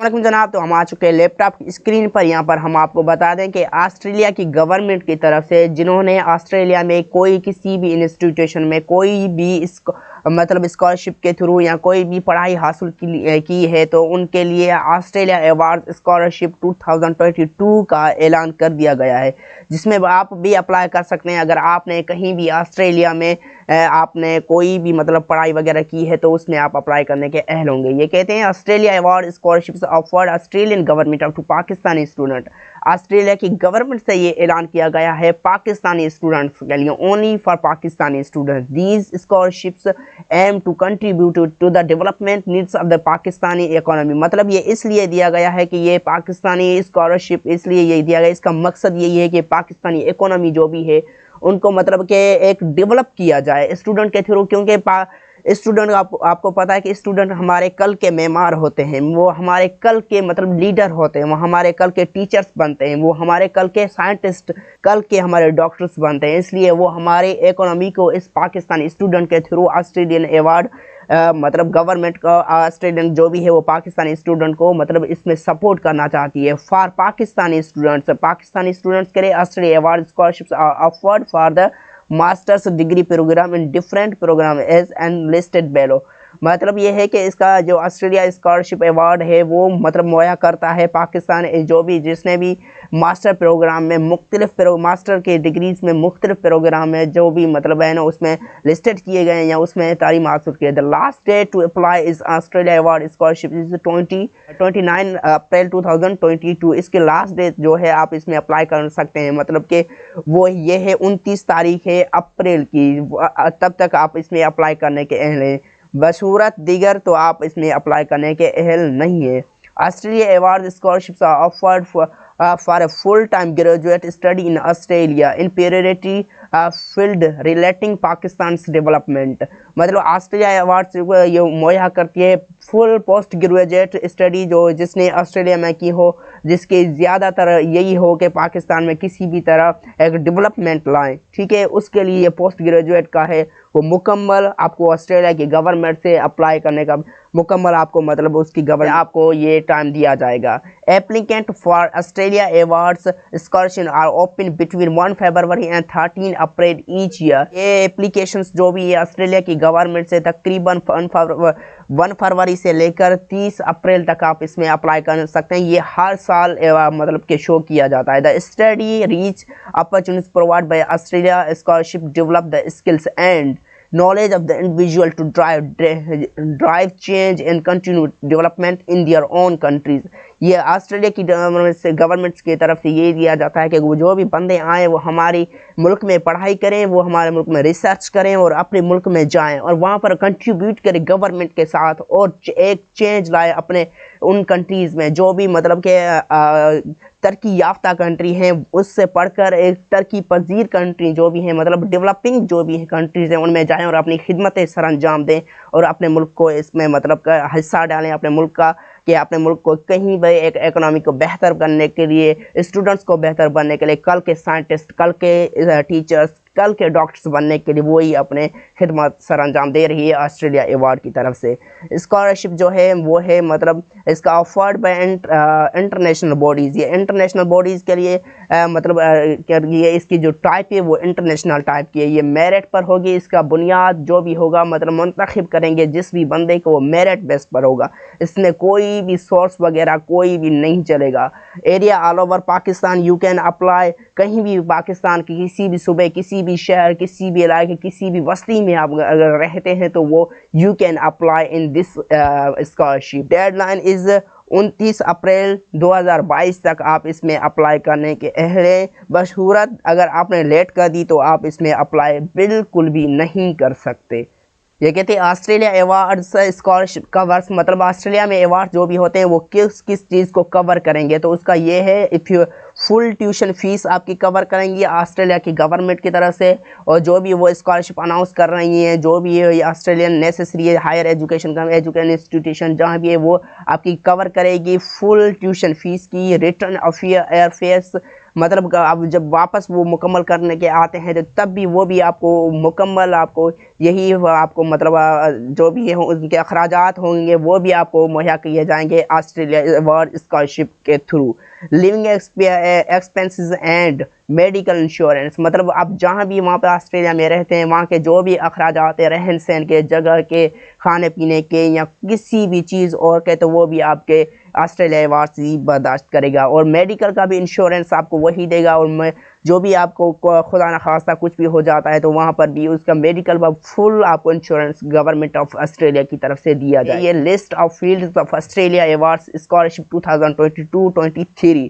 वालेकुम जनाब, तो हम आ चुके हैं लैपटॉप की स्क्रीन पर। यहाँ पर हम आपको बता दें कि ऑस्ट्रेलिया की गवर्नमेंट की तरफ से जिन्होंने ऑस्ट्रेलिया में कोई किसी भी इंस्टीट्यूशन में कोई भी मतलब स्कॉलरशिप के थ्रू या कोई भी पढ़ाई हासिल की है, तो उनके लिए ऑस्ट्रेलिया अवार्ड स्कॉलरशिप 2022 का ऐलान कर दिया गया है, जिसमें आप भी अप्लाई कर सकते हैं। अगर आपने कहीं भी ऑस्ट्रेलिया में आपने कोई भी मतलब पढ़ाई वगैरह की है तो उसमें आप अप्लाई करने के अहल होंगे। ये कहते हैं Australia award scholarships offered Australian government to Pakistani student. Australia की गवर्नमेंट से ये ऐलान किया गया है पाकिस्तानी स्टूडेंट्स के लिए, only for Pakistani students. These scholarships aim to contribute to the development needs of the Pakistani economy. मतलब ये इसलिए दिया गया है कि ये पाकिस्तानी स्कॉलरशिप इसलिए ये दिया गया, इसका मकसद यही है कि पाकिस्तानी इकोनॉमी जो भी है उनको मतलब कि एक डेवलप किया जाए स्टूडेंट के थ्रू, क्योंकि स्टूडेंट आपको पता है कि स्टूडेंट हमारे कल के मेमार होते हैं, वो हमारे कल के मतलब लीडर होते हैं, वो हमारे कल के टीचर्स बनते हैं, वो हमारे कल के साइंटिस्ट, कल के हमारे डॉक्टर्स बनते हैं। इसलिए वो हमारे इकोनॉमी को इस पाकिस्तानी स्टूडेंट के थ्रू ऑस्ट्रेलियन अवार्ड मतलब गवर्नमेंट का ऑस्ट्रेलियन जो भी है वो पाकिस्तानी स्टूडेंट को मतलब इसमें सपोर्ट करना चाहती है। फॉर पाकिस्तानी स्टूडेंट्स के लिए Australia award scholarships are offered for the masters degree program in different program as and listed below. मतलब ये है कि इसका जो ऑस्ट्रेलिया स्कॉलरशिप अवार्ड है वो मतलब मुहैया करता है पाकिस्तान जो भी जिसने भी मास्टर प्रोग्राम में मुख्तलिफ मास्टर के डिग्रीज में मुख्तलिफ प्रोग्राम है जो भी मतलब है ना उसमें लिस्टेड किए गए हैं या उसमें तालीम हासिल की है। The last date to apply is Australia award scholarship is 29 April 2022। इसके लास्ट डेट जो है आप इसमें अप्लाई कर सकते हैं, मतलब कि वो ये है 29 तारीख है अप्रैल की, तब तक आप इसमें अप्लाई करने के अहल हैं। बशूरत दीगर तो आप इसमें अप्लाई करने के अहल नहीं है। Australia award scholarships are offered for a full-time graduate study in Australia in priority field relating Pakistan's development। मतलब ऑस्ट्रेलिया अवार्ड ये मुहैया करती है फुल पोस्ट ग्रेजुएट स्टडी जो जिसने ऑस्ट्रेलिया में की हो, जिसके ज़्यादातर यही हो कि पाकिस्तान में किसी भी तरह एक डेवलपमेंट लाएं, ठीक है। उसके लिए ये पोस्ट ग्रेजुएट का है वो मुकम्मल आपको ऑस्ट्रेलिया की गवर्नमेंट से अप्लाई करने का मुकम्मल आपको मतलब उसकी गवर्नमेंट आपको ये टाइम दिया जाएगा। Applicant for Australia awards scholarship are open between 1 February and 13 April each year. ये एप्लीकेशंस जो भी है ऑस्ट्रेलिया की गवर्नमेंट से तकरीबन 1 फरवरी से लेकर 30 अप्रैल तक आप इसमें अप्लाई कर सकते हैं। ये हर साल मतलब के शो किया जाता है। The study reach opportunities provide by Australia scholarship develop the skills and knowledge of the individual to drive change and continue development in their own countries। ये ऑस्ट्रेलिया की गवर्नमेंट की तरफ से ये दिया जाता है कि वो जो भी बंदे आए वो हमारे मुल्क में पढ़ाई करें, वो हमारे मुल्क में रिसर्च करें और अपने मुल्क में जाएं और वहाँ पर कंट्रीब्यूट करें गवर्नमेंट के साथ और एक चेंज लाए अपने उन कंट्रीज़ में जो भी मतलब के तरक्की याफ्ता कंट्री हैं उससे पढ़कर एक तरक्की पजीर कंट्री जो भी है मतलब डेवलपिंग जो भी कंट्रीज़ हैं उनमें जाएं और अपनी खिदमतें सर अंजाम दें और अपने मुल्क को इसमें मतलब का हिस्सा डालें अपने मुल्क का, कि अपने मुल्क को कहीं भी एक इकोनॉमी को बेहतर करने के लिए, स्टूडेंट्स को बेहतर बनने के लिए, कल के साइंटिस्ट, कल के टीचर्स, कल के डॉक्टर्स बनने के लिए वही अपने खिदमत सर अंजाम दे रही है ऑस्ट्रेलिया अवार्ड की तरफ से। स्कॉलरशिप जो है वो है मतलब इसका ऑफर्ड बाय इंटरनेशनल बॉडीज़। ये इंटरनेशनल बॉडीज़ के लिए मतलब ये इसकी जो टाइप है वो इंटरनेशनल टाइप की है। ये मेरिट पर होगी, इसका बुनियाद जो भी होगा मतलब मुंतखब करेंगे जिस भी बंदे को वो मेरिट बेस पर होगा, इसमें कोई भी सोर्स वगैरह कोई भी नहीं चलेगा। Area all over Pakistan you can apply, कहीं भी पाकिस्तान की किसी भी सूबे, किसी भी शहर, किसी भी इलाके, किसी भी बस्ती में आप अगर रहते हैं तो वो you can apply in this scholarship. Deadline is 29 April 2022 तक आप इसमें अप्लाई करने के अहल हैं। बशूरत अगर आपने लेट कर दी तो आप इसमें अप्लाई बिल्कुल भी नहीं कर सकते। ये कहते हैं ऑस्ट्रेलिया अवार्ड्स स्कॉलरशिप कवर्स, मतलब ऑस्ट्रेलिया में अवार्ड जो भी होते हैं वो किस किस चीज़ को कवर करेंगे, तो उसका ये है if you full tuition fees आपकी कवर करेंगी ऑस्ट्रेलिया की गवर्नमेंट की तरफ से, और जो भी वो स्कॉलरशिप अनाउंस कर रही हैं, जो भी ये ऑस्ट्रेलियन नेसेसरी हायर एजुकेशन का एजुकेशन इंस्टीट्यूशन जहाँ भी है वो आपकी कवर करेगी फुल ट्यूशन फीस की। रिटर्न एयर फेयर्स मतलब अब जब वापस वो मुकम्मल करने के आते हैं तो तब भी वो भी आपको मुकम्मल आपको यही आपको मतलब जो भी है उनके अखराजात होंगे वो भी आपको मुहैया किए जाएंगे ऑस्ट्रेलिया अवार्ड स्कॉलरशिप के through. Living expenses and medical insurance मतलब आप जहाँ भी वहाँ पे ऑस्ट्रेलिया में रहते हैं वहाँ के जो भी अखराजात है रहन सहन के, जगह के, खाने पीने के या किसी भी चीज़ और के, तो वो भी आपके ऑस्ट्रेलिया अवार्ड ही बर्दाश्त करेगा। और मेडिकल का भी इंश्योरेंस आपको वही देगा, और जो भी आपको खुदा न खास्ता कुछ भी हो जाता है तो वहाँ पर भी उसका मेडिकल का फुल आपको इंश्योरेंस गवर्नमेंट ऑफ ऑस्ट्रेलिया की तरफ से दिया जाए। ये list of fields of Australia awards scholarship 2022-23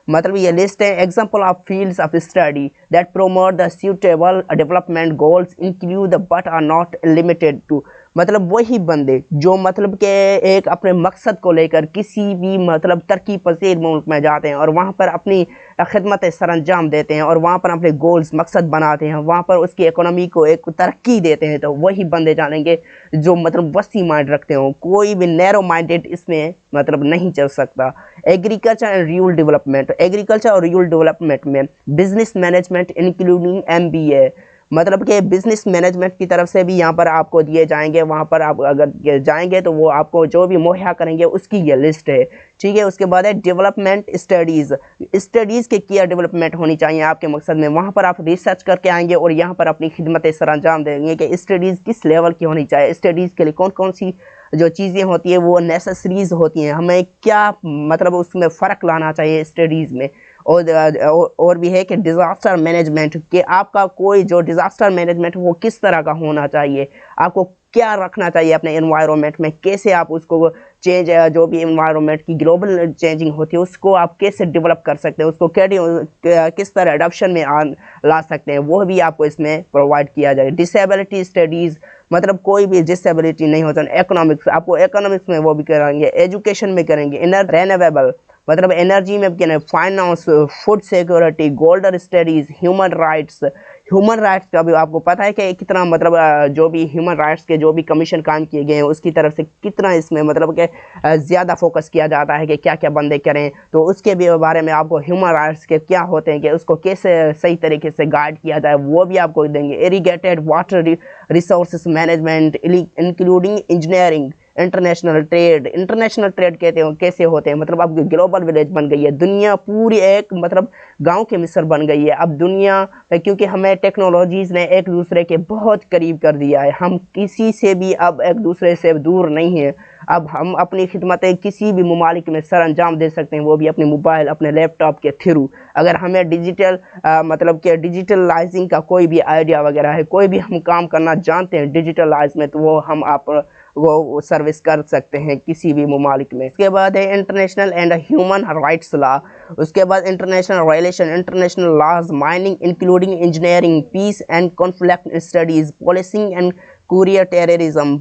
मतलब ये लिस्ट है। Example of fields of study that promote the suitable development goals include but are not limited to मतलब वही बंदे जो मतलब के एक अपने मकसद को लेकर किसी भी मतलब तरक्की पजीर मुल्क में जाते हैं और वहाँ पर अपनी खिदमत सर अंजाम देते हैं और वहाँ पर अपने गोल्स मकसद बनाते हैं, वहाँ पर उसकी इकोनॉमी को एक तरक्की देते हैं, तो वही बंदे जानेंगे जो मतलब वसी माइंड रखते हो। कोई भी नैरो माइंडेड इसमें मतलब नहीं चल सकता। Agriculture and rural development, agriculture और रूरल डेवलपमेंट में बिजनेस मैनेजमेंट इंक्लूडिंग MBA मतलब कि बिज़नेस मैनेजमेंट की तरफ से भी यहाँ पर आपको दिए जाएंगे। वहाँ पर आप अगर जाएंगे तो वो आपको जो भी मुहैया करेंगे उसकी ये लिस्ट है, ठीक है। उसके बाद है डेवलपमेंट स्टडीज़, स्टडीज़ के क्या डेवलपमेंट होनी चाहिए आपके मकसद में, वहाँ पर आप रिसर्च करके आएंगे और यहाँ पर अपनी खिदमत सर अंजाम देंगे कि स्टडीज़ किस लेवल की होनी चाहिए, स्टडीज़ के लिए कौन कौन सी जो चीज़ें होती हैं वो नेसेसरीज़ होती हैं, हमें क्या मतलब उसमें फ़र्क लाना चाहिए स्टडीज़ में। और भी है कि डिज़ास्टर मैनेजमेंट कि आपका कोई जो डिज़ास्टर मैनेजमेंट वो किस तरह का होना चाहिए, आपको क्या रखना चाहिए अपने एनवायरनमेंट में, कैसे आप उसको चेंज जो भी एनवायरनमेंट की ग्लोबल चेंजिंग होती है उसको आप कैसे डेवलप कर सकते हैं, उसको किस तरह अडॉप्शन में ला सकते हैं, वो भी आपको इसमें प्रोवाइड किया जाए। डिसेबिलिटी स्टडीज़ मतलब कोई भी डिसेबिलिटी नहीं होता। इकोनॉमिक्स आपको इकोनॉमिक्स में वो भी कराएंगे, एजुकेशन में करेंगे, रेन्यूएबल मतलब एनर्जी में भी, finance, food security, golden studies, human rights का भी आपको पता है कि कितना मतलब जो भी ह्यूमन राइट्स के जो भी कमीशन काम किए गए हैं उसकी तरफ से कितना इसमें मतलब कि ज़्यादा फोकस किया जाता है कि क्या क्या बंदे करें, तो उसके भी बारे में आपको ह्यूमन राइट्स के क्या होते हैं कि उसको कैसे सही तरीके से गाइड किया जाए वो भी आपको देंगे। Irrigated water resource management including engineering, international trade कहते हैं कैसे होते हैं, मतलब अब ग्लोबल विलेज बन गई है दुनिया, पूरी एक मतलब गांव के मिस्र बन गई है अब दुनिया, क्योंकि हमें टेक्नोलॉजीज़ ने एक दूसरे के बहुत करीब कर दिया है। हम किसी से भी अब एक दूसरे से दूर नहीं है। अब हम अपनी खिदमतें किसी भी ममालिक में सर अंजाम दे सकते हैं, वो भी अपने मोबाइल, अपने लैपटॉप के थ्रू। अगर हमें डिजिटल मतलब कि डिजिटलाइजिंग का कोई भी आइडिया वगैरह है, कोई भी हम काम करना जानते हैं डिजिटलाइज में, तो वो हम आप वो सर्विस कर सकते हैं किसी भी ममालिक में। इसके बाद है international and human rights law, उसके बाद international relation, international laws, mining including engineering, peace and conflict studies, policing and courier terrorism,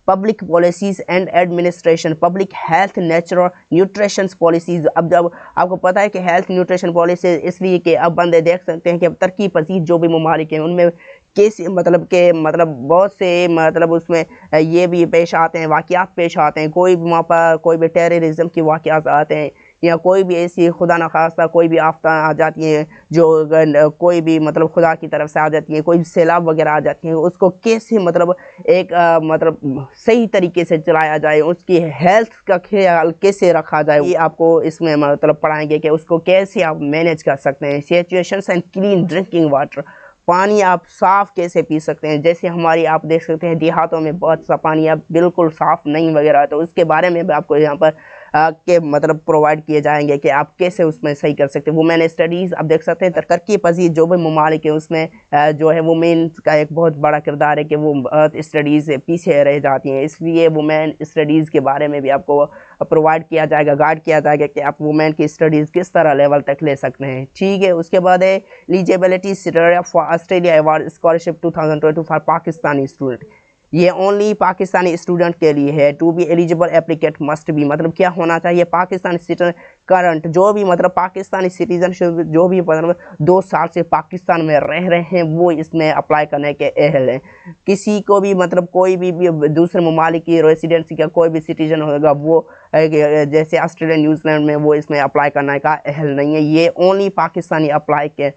public policies and administration, public health, natural nutrition policies. अब जब आपको पता है कि हेल्थ न्यूट्रिशन पॉलिसी इसलिए कि अब बंदे देख सकते हैं कि अब तरक्की पजीर जो भी ममालिक हैं उनमें कैसे मतलब के मतलब बहुत से मतलब उसमें ये भी पेश आते हैं, वाक़यात पेश आते हैं, कोई भी वहाँ पर कोई भी टेररिज्म की वाक़यात आते हैं या कोई भी ऐसी खुदा न खास्ता कोई भी आफत आ जाती है जो कोई भी मतलब खुदा की तरफ से आ जाती है, कोई भी सैलाब वगैरह आ जाती है, उसको कैसे मतलब एक मतलब सही तरीके से चलाया जाए, उसकी हेल्थ का ख्याल कैसे रखा जाए, ये आपको इसमें मतलब पढ़ाएंगे कि उसको कैसे आप मैनेज कर सकते हैं। Situations and clean drinking water, पानी आप साफ़ कैसे पी सकते हैं, जैसे हमारी आप देख सकते हैं देहातों में बहुत सा पानी अब बिल्कुल साफ़ नहीं वगैरह, तो उसके बारे में भी आपको यहाँ पर के मतलब प्रोवाइड किए जाएंगे कि आप कैसे उसमें सही कर सकते हैं। वुमेन स्टडीज़ आप देख सकते हैं तरक्की पजीर जो भी ममालिक है उसमें जो है वुमेन का एक बहुत बड़ा किरदार है कि वो स्टडीज़ से पीछे रह जाती हैं, इसलिए वुमेन स्टडीज़ के बारे में भी आपको प्रोवाइड किया जाएगा, गाइड किया जाएगा कि आप वुमेन की स्टडीज़ किस तरह लेवल तक ले सकते हैं, ठीक है। उसके बाद है eligibility criteria for Australia award scholarship 2022 for Pakistani student. ये ओनली पाकिस्तानी स्टूडेंट के लिए है। To be eligible applicant must be, मतलब क्या होना चाहिए, पाकिस्तानी सिटीजन करंट, जो भी मतलब पाकिस्तानी सिटीजनशिप जो भी मतलब 2 साल से पाकिस्तान में रह रहे हैं वो इसमें अप्लाई करने के अहल हैं। किसी को भी मतलब कोई भी दूसरे ममालिक की रेसिडेंसी का कोई भी सिटीजन होगा वो जैसे ऑस्ट्रेलिया न्यूजीलैंड में वो इसमें अप्लाई करने का अहल नहीं है। ये ओनली पाकिस्तानी अप्लाई के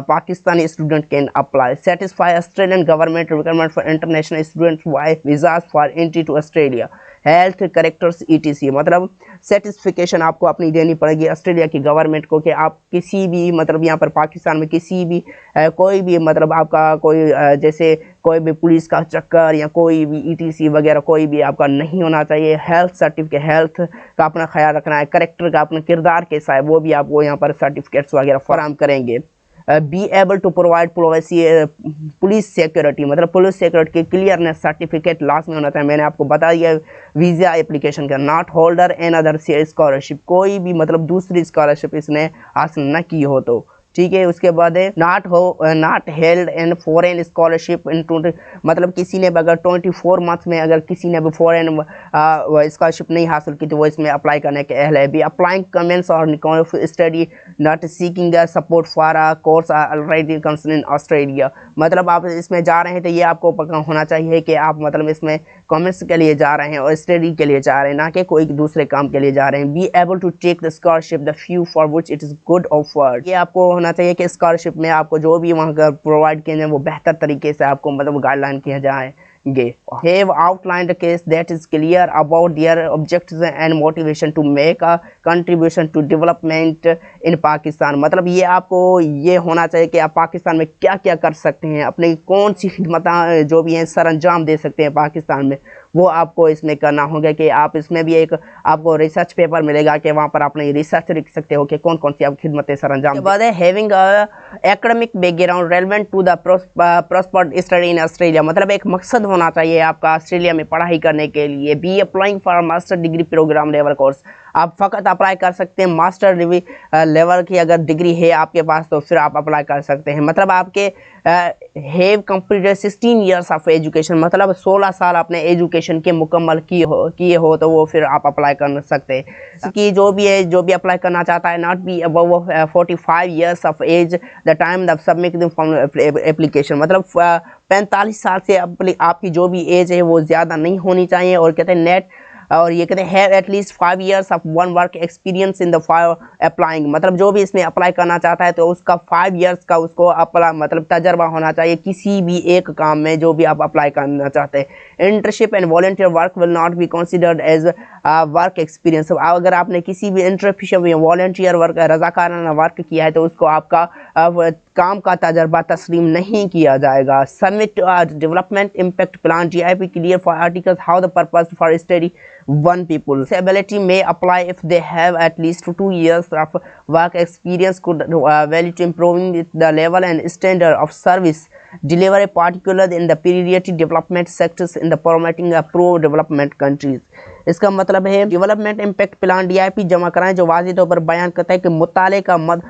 Pakistani student can apply. Satisfy Australian government requirement for international student visas for entry to Australia. Health characters ETC, मतलब सर्टिफिकेशन आपको अपनी देनी पड़ेगी ऑस्ट्रेलिया की गवर्नमेंट को कि आप किसी भी मतलब यहाँ पर पाकिस्तान में किसी भी कोई भी मतलब आपका कोई जैसे कोई भी पुलिस का चक्कर या कोई भी ETC वगैरह कोई भी आपका नहीं होना चाहिए। हेल्थ सर्टिफिकेट, हेल्थ का अपना ख्याल रखना है, करेक्टर का अपना किरदार कैसा है वो भी आपको यहाँ पर सर्टिफिकेट्स वगैरह फराहम करेंगे। Be able to provide police security, मतलब पुलिस सिक्योरिटी के क्लियरनेस सर्टिफिकेट लास्ट में होना चाहिए। मैंने आपको बता दिया वीज़ा एप्लीकेशन का। Not holder another scholarship, कोई भी मतलब दूसरी स्कॉलरशिप इसने हासिल न की हो तो ठीक है। उसके बाद है not held N foreign scholarship in 20, मतलब किसी ने अगर 24 मंथ में अगर किसी ने भी फॉरेन स्कॉलरशिप नहीं हासिल की तो वो इसमें अप्लाई करने के अहल है। भी अप्लाइंग कमेंट्स और study not seeking the support for a course already concern in Australia, मतलब आप इसमें जा रहे हैं तो ये आपको पता होना चाहिए कि आप मतलब इसमें कॉमर्स के लिए जा रहे हैं और स्टडी के लिए जा रहे हैं, ना कि कोई दूसरे काम के लिए जा रहे हैं। Be able to take the scholarship the few for which it is good offer, ये आपको होना चाहिए कि स्कॉलरशिप में आपको जो भी वहाँ का प्रोवाइड किए जाए वो बेहतर तरीके से आपको मतलब गाइडलाइन किया जाएंगे। Have outlined the case that is clear about their objectives and motivation to make a contribution to development in Pakistan, मतलब ये आपको ये होना चाहिए कि आप पाकिस्तान में क्या क्या कर सकते हैं, अपनी कौन सी खिदमत जो भी हैं सर अंजाम दे सकते हैं पाकिस्तान में, वो आपको इसमें करना होगा। कि आप इसमें भी एक आपको रिसर्च पेपर मिलेगा कि वहाँ पर आपने रिसर्च लिख सकते हो कि कौन कौन सी आप खिदमतें सर अंजाम। उसके बाद है having academic background relevant to the prospered study in Australia, मतलब एक मकसद होना चाहिए आपका ऑस्ट्रेलिया में पढ़ाई करने के लिए। Be applying for master degree program level course, आप फ़कत अप्लाई कर सकते हैं मास्टर डिग्री लेवल की अगर डिग्री है आपके पास तो फिर आप अप्लाई कर सकते हैं। मतलब आपके have completed 16 years of education, मतलब 16 साल आपने एजुकेशन के मुकम्मल किए हो तो वो फिर आप अप्लाई कर सकते हैं। कि जो भी अप्लाई करना चाहता है not be above 45 years of age the time the submit application, मतलब 45 साल से आपकी जो भी एज है वो ज़्यादा नहीं होनी चाहिए। और कहते हैं नेट और ये कहते हैं have at least 5 years of one work experience in the applying, मतलब जो भी इसमें अप्लाई करना चाहता है तो उसका 5 ईयर्स का उसको अप्लाई मतलब तजर्बा होना चाहिए किसी भी एक काम में जो भी आप अप्लाई करना चाहते हैं। Internship and volunteer work will not be considered as work experience, अगर आपने किसी भी इंटर्नशिप या वॉलंटियर वर्क रज़ाकाराना वर्क किया है तो उसको आपका काम का तजर्बा तस्लीम नहीं किया जाएगा। Submit development impact plan GIP clear for articles how the purpose for study one people. Disability may apply if they have at least 2 years of work experience could value to improving the level and standard of service delivery, particularly in the pediatric development sectors in the promoting pro-development countries. इसका मतलब है development impact plan DIP जमा कराएं जो वाज़ेह तौर पर बयान करता है कि मुताले का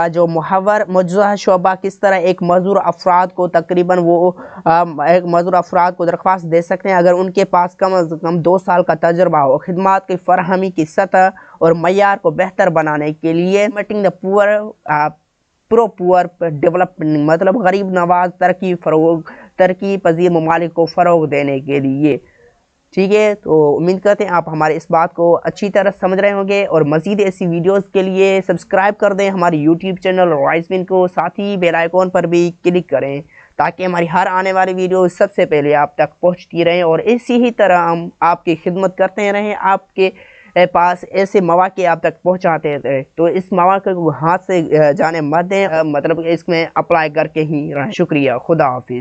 जो मुहव्वर मौजूदा शोबा किस तरह एक मजदूर अफराद को तकरीबन वो एक मजदूर अफराद को दरख्वास्त दे सकते हैं अगर उनके पास कम अज़ कम 2 साल का तजर्बा हो। खिदमात की फरहमी की सतह और मयार को बेहतर बनाने के लिए मीटिंग द पुअर डेवलपमेंट, मतलब गरीब नवाज तरक्की पजीर ममालिक को फ़रोग देने के लिए। ठीक है, तो उम्मीद करते हैं आप हमारे इस बात को अच्छी तरह समझ रहे होंगे और मज़ीद ऐसी वीडियोस के लिए सब्सक्राइब कर दें हमारे यूट्यूब चैनल राइजविन को, साथ ही बेल आइकॉन पर भी क्लिक करें ताकि हमारी हर आने वाली वीडियो सबसे पहले आप तक पहुंचती रहें और इसी ही तरह हम आपकी खिदमत करते रहें, आपके पास ऐसे मौके आप तक पहुंचाते रहे। तो इस मौके को हाथ से जाने मत दें, मतलब इसमें अप्लाई करके ही रहें। शुक्रिया, खुदा हाफिज़।